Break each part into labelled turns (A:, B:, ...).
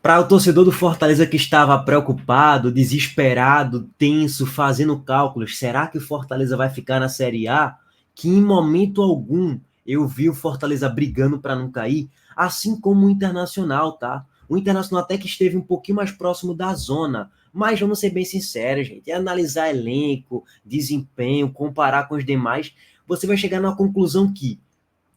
A: Para o torcedor do Fortaleza que estava preocupado, desesperado, tenso, fazendo cálculos, será que o Fortaleza vai ficar na Série A? Que em momento algum eu vi o Fortaleza brigando para não cair, assim como o Internacional, tá? O Internacional até que esteve um pouquinho mais próximo da zona, mas vamos ser bem sinceros, gente, é analisar elenco, desempenho, comparar com os demais, você vai chegar numa conclusão que,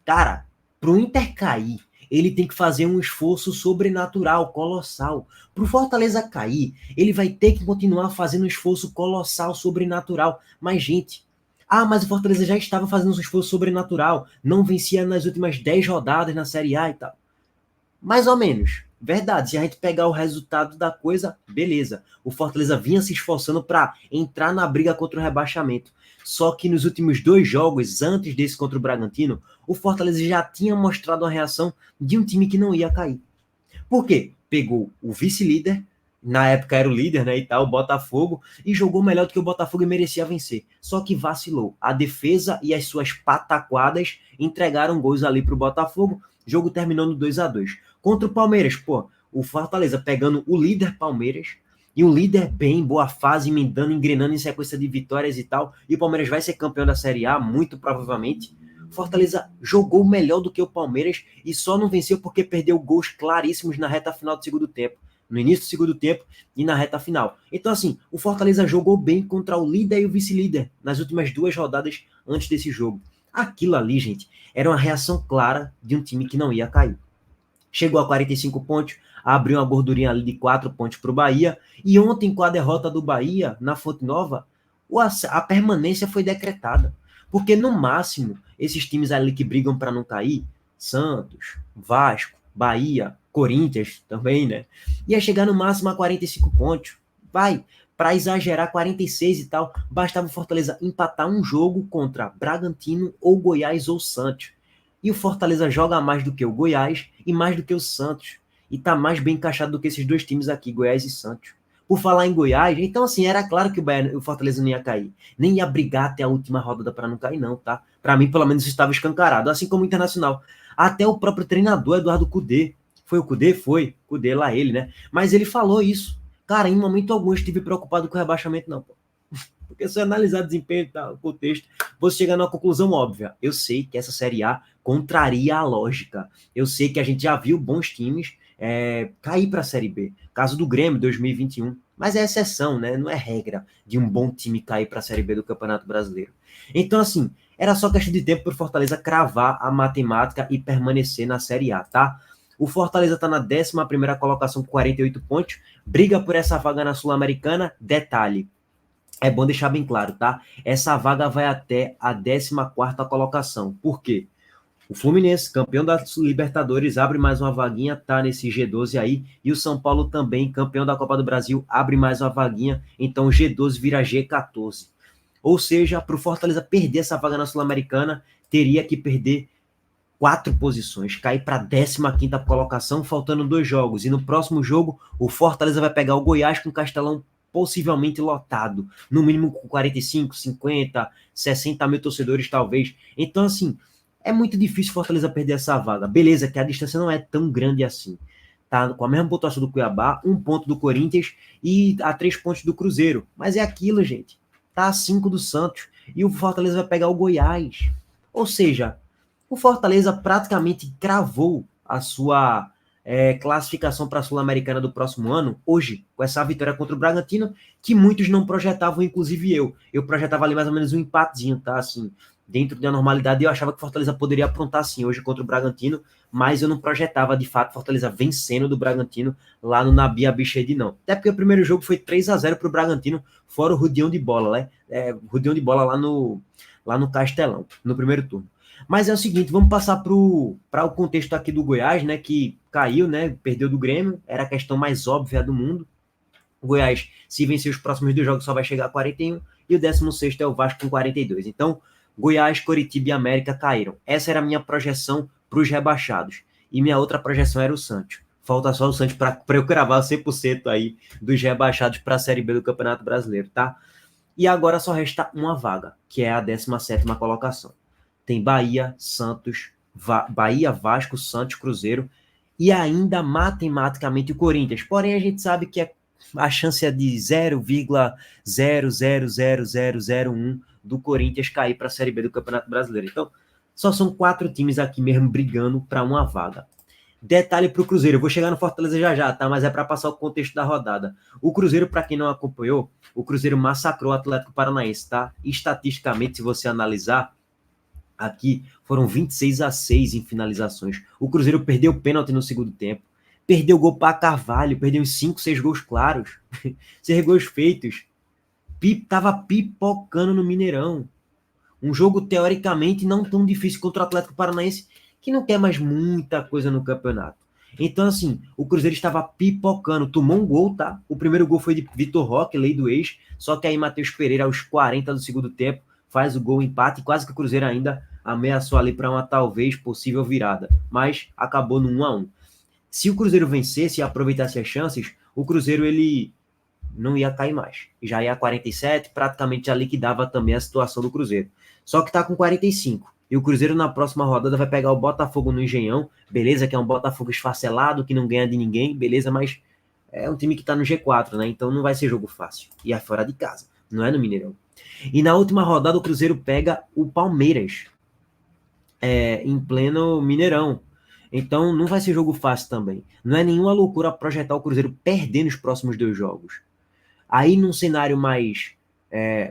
A: cara, pro Inter cair, ele tem que fazer um esforço sobrenatural, colossal. Pro Fortaleza cair, ele vai ter que continuar fazendo um esforço colossal, sobrenatural. Mas, gente, mas o Fortaleza já estava fazendo um esforço sobrenatural, não vencia nas últimas 10 rodadas na Série A e tal. Mais ou menos. Verdade, se a gente pegar o resultado da coisa, beleza. O Fortaleza vinha se esforçando para entrar na briga contra o rebaixamento. Só que nos últimos 2 jogos, antes desse contra o Bragantino, o Fortaleza já tinha mostrado a reação de um time que não ia cair. Por quê? Pegou o vice-líder, na época era o líder, né, e tal, o Botafogo, e jogou melhor do que o Botafogo e merecia vencer. Só que vacilou. A defesa e as suas pataquadas entregaram gols ali pro Botafogo. O jogo terminou no 2-2. Contra o Palmeiras, pô, o Fortaleza pegando o líder Palmeiras, e um líder bem, boa fase, emendando, engrenando em sequência de vitórias e tal, e o Palmeiras vai ser campeão da Série A, muito provavelmente. Fortaleza jogou melhor do que o Palmeiras e só não venceu porque perdeu gols claríssimos na reta final do segundo tempo, no início do segundo tempo e na reta final. Então, assim, o Fortaleza jogou bem contra o líder e o vice-líder nas últimas 2 rodadas antes desse jogo. Aquilo ali, gente, era uma reação clara de um time que não ia cair. Chegou a 45 pontos, abriu uma gordurinha ali de 4 pontos para o Bahia, e ontem, com a derrota do Bahia na Fonte Nova, a permanência foi decretada. Porque, no máximo, esses times ali que brigam para não cair, Santos, Vasco, Bahia, Corinthians também, né? Ia chegar no máximo a 45 pontos. Vai, para exagerar, 46 e tal, bastava o Fortaleza empatar um jogo contra Bragantino ou Goiás ou Santos. E o Fortaleza joga mais do que o Goiás e mais do que o Santos. E tá mais bem encaixado do que esses dois times aqui, Goiás e Santos. Por falar em Goiás, então assim, era claro que o Fortaleza não ia cair. Nem ia brigar até a última rodada para não cair, não, tá? Para mim, pelo menos, estava escancarado. Assim como o Internacional. Até o próprio treinador, Eduardo Cudê. Foi o Cudê? Foi. Cudê lá ele, né? Mas ele falou isso. Cara, em momento algum eu estive preocupado com o rebaixamento, não, pô. Porque se eu analisar desempenho e tal, contexto, você chega numa conclusão óbvia. Eu sei que essa Série A contraria a lógica. Eu sei que a gente já viu bons times cair para a Série B. Caso do Grêmio 2021. Mas é exceção, né? Não é regra de um bom time cair para a Série B do Campeonato Brasileiro. Então, assim, era só questão de tempo para o Fortaleza cravar a matemática e permanecer na Série A, tá? O Fortaleza está na 11ª colocação com 48 pontos. Briga por essa vaga na Sul-Americana. Detalhe, é bom deixar bem claro, tá? Essa vaga vai até a 14ª colocação. Por quê? O Fluminense, campeão da Libertadores, abre mais uma vaguinha, tá nesse G12 aí. E o São Paulo também, campeão da Copa do Brasil, abre mais uma vaguinha. Então o G12 vira G14. Ou seja, para o Fortaleza perder essa vaga na Sul-Americana, teria que perder 4 posições, cair para a 15ª colocação, faltando 2 jogos. E no próximo jogo, o Fortaleza vai pegar o Goiás com o Castelão possivelmente lotado, no mínimo com 45, 50, 60 mil torcedores talvez. Então, assim, é muito difícil Fortaleza perder essa vaga. Beleza, que a distância não é tão grande assim. Tá com a mesma pontuação do Cuiabá, 1 ponto do Corinthians e a 3 pontos do Cruzeiro. Mas é aquilo, gente. Tá a 5 do Santos e o Fortaleza vai pegar o Goiás. Ou seja, o Fortaleza praticamente cravou a sua classificação para a Sul-Americana do próximo ano, hoje, com essa vitória contra o Bragantino, que muitos não projetavam, inclusive eu. Eu projetava ali mais ou menos um empatezinho, tá? Assim, dentro da normalidade, eu achava que o Fortaleza poderia aprontar sim hoje contra o Bragantino, mas eu não projetava, de fato, Fortaleza vencendo do Bragantino lá no Nabi Abichedi, não. Até porque o primeiro jogo foi 3-0 para o Bragantino, fora o rodeão de bola, né? Rodeão de bola lá no Castelão, no primeiro turno. Mas é o seguinte, vamos passar para o contexto aqui do Goiás, né, que caiu, né, perdeu do Grêmio, era a questão mais óbvia do mundo. O Goiás, se vencer os próximos 2 jogos, só vai chegar a 41, e o 16º é o Vasco com 42. Então, Goiás, Coritiba e América caíram. Essa era a minha projeção para os rebaixados. E minha outra projeção era o Santos. Falta só o Santos para eu cravar 100% aí dos rebaixados para a Série B do Campeonato Brasileiro, tá? E agora só resta uma vaga, que é a 17ª colocação. Tem Bahia, Santos, Bahia, Vasco, Santos, Cruzeiro e ainda matematicamente o Corinthians. Porém, a gente sabe que a chance é de 0,000001 do Corinthians cair para a Série B do Campeonato Brasileiro. Então, só são 4 times aqui mesmo brigando para uma vaga. Detalhe para o Cruzeiro, eu vou chegar no Fortaleza já já, tá? Mas é para passar o contexto da rodada. O Cruzeiro, para quem não acompanhou, o Cruzeiro massacrou o Atlético Paranaense, tá? Estatisticamente, se você analisar, aqui foram 26-6 em finalizações. O Cruzeiro perdeu o pênalti no segundo tempo, perdeu gol para Carvalho, perdeu uns 5, 6 gols claros, 6 gols feitos. Tava pipocando no Mineirão. Um jogo teoricamente não tão difícil contra o Atlético Paranaense, que não quer mais muita coisa no campeonato. Então, assim, o Cruzeiro estava pipocando, tomou um gol, tá? O primeiro gol foi de Vitor Roque, lei do ex, só que aí Matheus Pereira, aos 40 do segundo tempo, faz o gol, empate, e quase que o Cruzeiro ainda ameaçou ali para uma talvez possível virada, mas acabou no 1-1. Se o Cruzeiro vencesse e aproveitasse as chances, o Cruzeiro ele não ia cair mais. Já ia a 47, praticamente já liquidava também a situação do Cruzeiro. Só que tá com 45. E o Cruzeiro na próxima rodada vai pegar o Botafogo no Engenhão, beleza, que é um Botafogo esfacelado, que não ganha de ninguém, beleza, mas é um time que tá no G4, né? Então não vai ser jogo fácil. E é fora de casa, não é no Mineirão. E na última rodada o Cruzeiro pega o Palmeiras, em pleno Mineirão. Então não vai ser jogo fácil também. Não é nenhuma loucura projetar o Cruzeiro perdendo os próximos 2 jogos. Aí num cenário mais,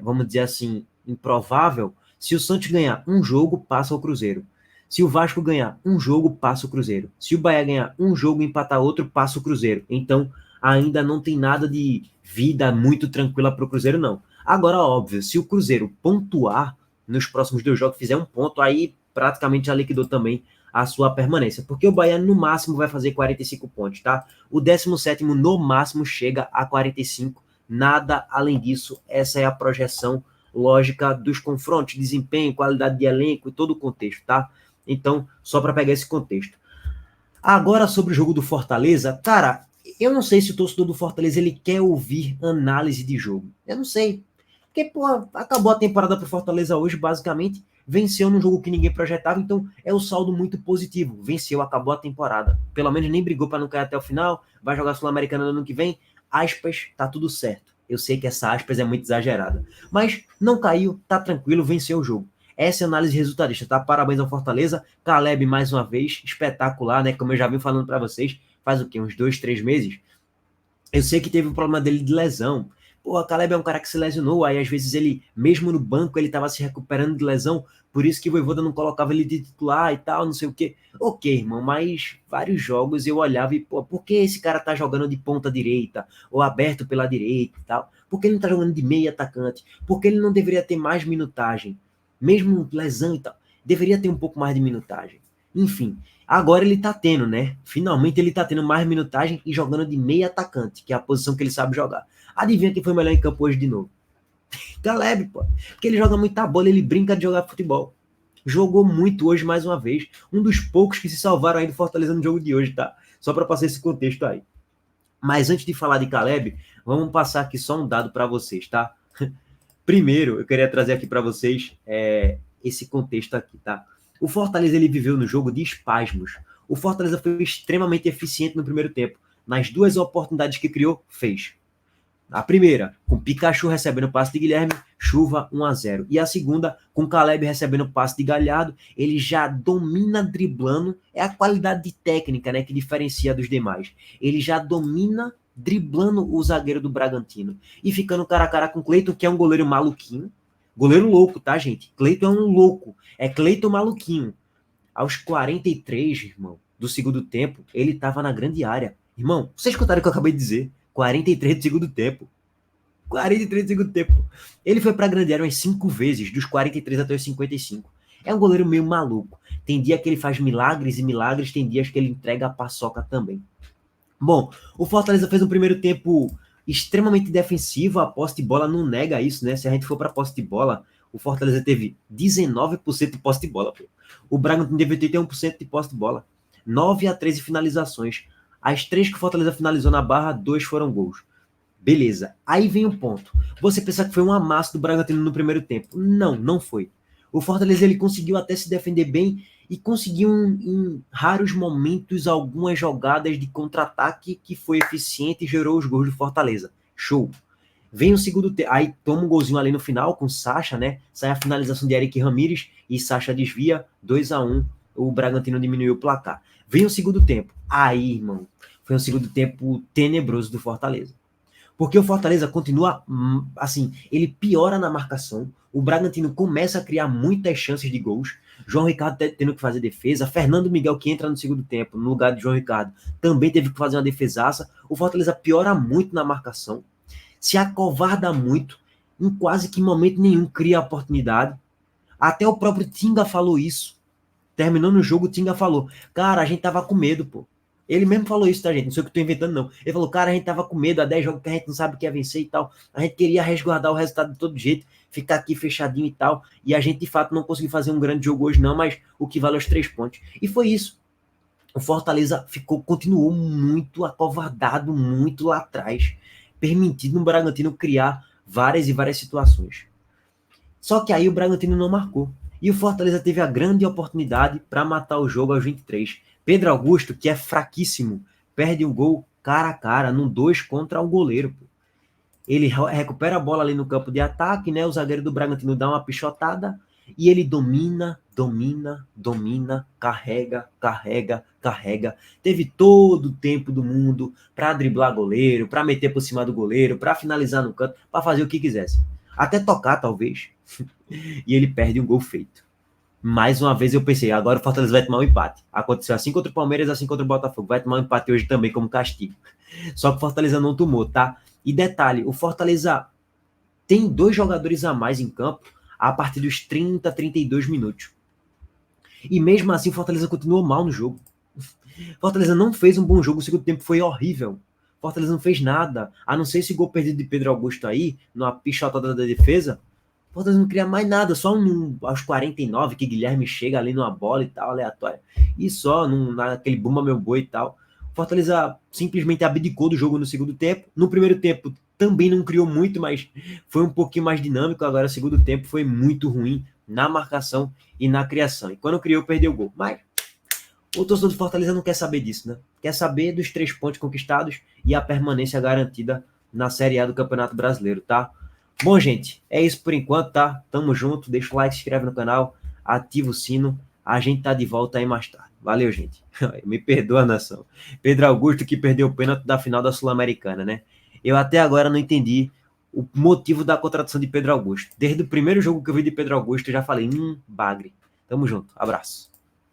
A: vamos dizer assim, improvável, se o Santos ganhar um jogo, passa o Cruzeiro. Se o Vasco ganhar um jogo, passa o Cruzeiro. Se o Bahia ganhar um jogo e empatar outro, passa o Cruzeiro. Então, ainda não tem nada de vida muito tranquila para o Cruzeiro, não. Agora, óbvio, se o Cruzeiro pontuar nos próximos 2 jogos, fizer um ponto, aí praticamente já liquidou também a sua permanência. Porque o Bahia, no máximo, vai fazer 45 pontos, tá? O 17º, no máximo, chega a 45. Nada além disso. Essa é a projeção lógica dos confrontos, desempenho, qualidade de elenco e todo o contexto, tá? Então, só para pegar esse contexto. Agora, sobre o jogo do Fortaleza, cara, eu não sei se o torcedor do Fortaleza ele quer ouvir análise de jogo. Eu não sei. Porque, pô, acabou a temporada pro Fortaleza hoje, basicamente, venceu num jogo que ninguém projetava, então é um saldo muito positivo. Venceu, acabou a temporada. Pelo menos nem brigou para não cair até o final, vai jogar Sul-Americana no ano que vem. Aspas, tá tudo certo. Eu sei que essa aspas é muito exagerada. Mas não caiu, tá tranquilo, venceu o jogo. Essa é a análise resultadista, tá? Parabéns ao Fortaleza. Caleb, mais uma vez, espetacular, né? Como eu já vim falando para vocês, faz o quê? Uns 2, 3 meses? Eu sei que teve o problema dele de lesão. Pô, a Caleb é um cara que se lesionou, aí às vezes ele, mesmo no banco, ele tava se recuperando de lesão, por isso que o Vojvoda não colocava ele de titular e tal, não sei o quê. Ok, irmão, mas vários jogos eu olhava e, pô, por que esse cara tá jogando de ponta direita, ou aberto pela direita e tal? Por que ele não tá jogando de meio atacante? Por que ele não deveria ter mais minutagem? Mesmo lesão e tal, deveria ter um pouco mais de minutagem. Enfim, agora ele tá tendo, né? Finalmente ele tá tendo mais minutagem e jogando de meio atacante, que é a posição que ele sabe jogar. Adivinha quem foi melhor em campo hoje de novo? Caleb, pô. Porque ele joga muita bola, ele brinca de jogar futebol. Jogou muito hoje mais uma vez. Um dos poucos que se salvaram aí do Fortaleza no jogo de hoje, tá? Só para passar esse contexto aí. Mas antes de falar de Caleb, vamos passar aqui só um dado para vocês, tá? Primeiro, eu queria trazer aqui para vocês esse contexto aqui, tá? O Fortaleza ele viveu no jogo de espasmos. O Fortaleza foi extremamente eficiente no primeiro tempo. Nas 2 oportunidades que criou, fez. A primeira, com Pikachu recebendo passe de Guilherme, chuva 1-0. E a segunda, com Caleb recebendo passe de Galhardo, ele já domina driblando. É a qualidade de técnica, né, que diferencia dos demais. Ele já domina driblando o zagueiro do Bragantino. E ficando cara a cara com Cleiton, que é um goleiro maluquinho. Goleiro louco, tá, gente? Cleiton é um louco. É Cleiton maluquinho. Aos 43, irmão, do segundo tempo, ele tava na grande área. Irmão, vocês escutaram o que eu acabei de dizer? 43 do segundo tempo. 43 do segundo tempo. Ele foi pra grande área umas 5 vezes, dos 43 até os 55. É um goleiro meio maluco. Tem dia que ele faz milagres e milagres, tem dias que ele entrega a paçoca também. Bom, o Fortaleza fez um primeiro tempo extremamente defensivo, a posse de bola não nega isso, né? Se a gente for pra posse de bola, o Fortaleza teve 19% de posse de bola, pô. O Bragantino teve 81% de posse de bola. 9-13 finalizações. As 3 que o Fortaleza finalizou na barra, 2 foram gols. Beleza. Aí vem o ponto. Você pensa que foi um amasso do Bragantino no primeiro tempo. Não, não foi. O Fortaleza ele conseguiu até se defender bem e conseguiu em raros momentos algumas jogadas de contra-ataque que foi eficiente e gerou os gols do Fortaleza. Show! Vem o segundo tempo, aí toma um golzinho ali no final com o Sacha, né? Sai a finalização de Eric Ramírez e Sacha desvia, 2-1, o Bragantino diminuiu o placar. Vem o segundo tempo. Aí, irmão, foi um segundo tempo tenebroso do Fortaleza. Porque o Fortaleza continua, assim, ele piora na marcação, o Bragantino começa a criar muitas chances de gols, João Ricardo tendo que fazer defesa, Fernando Miguel, que entra no segundo tempo, no lugar de João Ricardo, também teve que fazer uma defesaça, o Fortaleza piora muito na marcação, se acovarda muito, em quase que momento nenhum cria oportunidade. Até o próprio Tinga falou isso. Terminando o jogo, o Tinga falou, cara, a gente tava com medo, pô. Ele mesmo falou isso, tá, gente? Não sei o que eu tô inventando, não. Ele falou, cara, a gente tava com medo, há 10 jogos que a gente não sabe o que é vencer e tal. A gente queria resguardar o resultado de todo jeito, ficar aqui fechadinho e tal. E a gente, de fato, não conseguiu fazer um grande jogo hoje, não, mas o que vale é os 3 pontos. E foi isso. O Fortaleza continuou muito acovardado, muito lá atrás, permitindo o Bragantino criar várias e várias situações. Só que aí o Bragantino não marcou. E o Fortaleza teve a grande oportunidade para matar o jogo aos 23. Pedro Augusto, que é fraquíssimo, perde um gol cara a cara, num 2 contra um goleiro. Ele recupera a bola ali no campo de ataque, né? O zagueiro do Bragantino dá uma pichotada e ele domina, carrega. Teve todo o tempo do mundo para driblar goleiro, para meter por cima do goleiro, para finalizar no canto, para fazer o que quisesse. Até tocar, talvez. E ele perde um gol feito. Mais uma vez eu pensei, agora o Fortaleza vai tomar um empate. Aconteceu assim contra o Palmeiras, assim contra o Botafogo. Vai tomar um empate hoje também como castigo. Só que o Fortaleza não tomou, tá? E detalhe, o Fortaleza tem 2 jogadores a mais em campo a partir dos 30, 32 minutos. E mesmo assim o Fortaleza continuou mal no jogo. O Fortaleza não fez um bom jogo, o segundo tempo foi horrível. O Fortaleza não fez nada, a não ser esse gol perdido de Pedro Augusto aí, numa pichotada da defesa. O Fortaleza não cria mais nada, só aos 49 que Guilherme chega ali numa bola e tal, aleatória. E só naquele bumba meu boi e tal. O Fortaleza simplesmente abdicou do jogo no segundo tempo. No primeiro tempo também não criou muito, mas foi um pouquinho mais dinâmico. Agora o segundo tempo foi muito ruim na marcação e na criação. E quando criou, perdeu o gol. Mas o torcedor do Fortaleza não quer saber disso, né? Quer saber dos 3 pontos conquistados e a permanência garantida na Série A do Campeonato Brasileiro, tá? Bom, gente, é isso por enquanto, tá? Tamo junto, deixa o like, se inscreve no canal, ativa o sino, a gente tá de volta aí mais tarde. Valeu, gente. Me perdoa, nação. Pedro Augusto que perdeu o pênalti da final da Sul-Americana, né? Eu até agora não entendi o motivo da contratação de Pedro Augusto. Desde o primeiro jogo que eu vi de Pedro Augusto, eu já falei, bagre. Tamo junto, abraço.